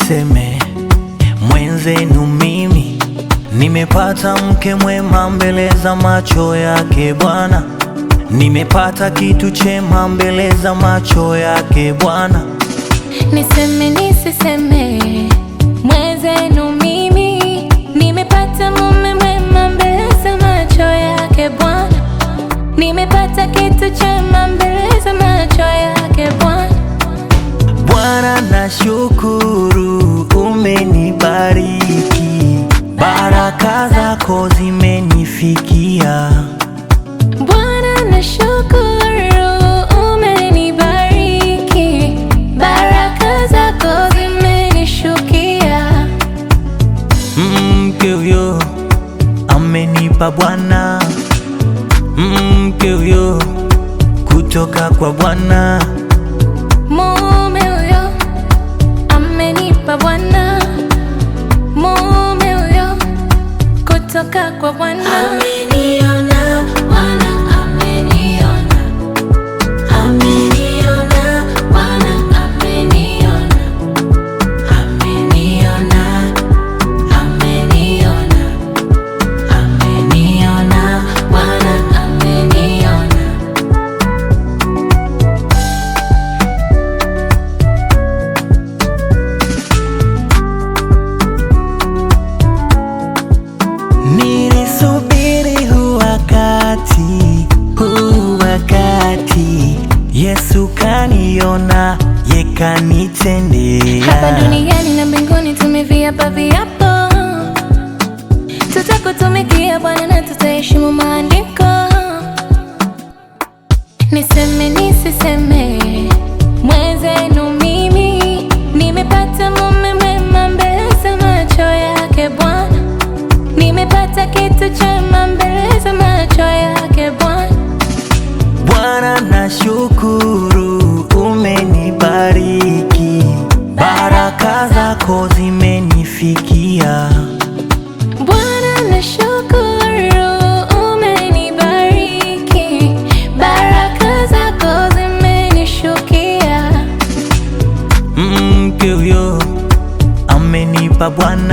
niseme mwenzenu mimi nimepata mke mwema mbele za macho yake Bwana. Nimepata kitu chema mbele za macho yake Bwana. Niseme nisiseme mwenzenu mimi nimepata mume mwema mbele za macho yake Bwana. Nimepata kitu chema mbele za macho yake Bwana. Bwana nashukuru umenibariki, baraka zako zimenifikia. Bwana nashukuru umenibariki, baraka zako zimenishukia. Mke huyo amenipa Bwana, mke huyo kutoka kwa Bwana. Mume huyo amenipa Bwana, mume huyo kutoka kwa Bwana. Ameniona Bwana, ameniona, ameniona Bwana, ameniona, ameniona, ameniona, ameniona Bwana, ameniona. Nilisubiri huu wakati, Yesu kaniona, ye kanitendea. Hapa duniani na mbinguni tumeviapa viapo, tutakutumikia Bwana na tutaheshimu maandiko. Niseme nisiseme mwenzenu mimi nimepata mume mwema mbele za macho yake Bwana. Nimepata kitu chema mbele za macho yake Bwana. Bwana nashukuru umenibariki, baraka zako zimenifikia. Bwana nashukuru umenibariki, baraka zako zimenishukia. Mke huyo amenipa Bwana,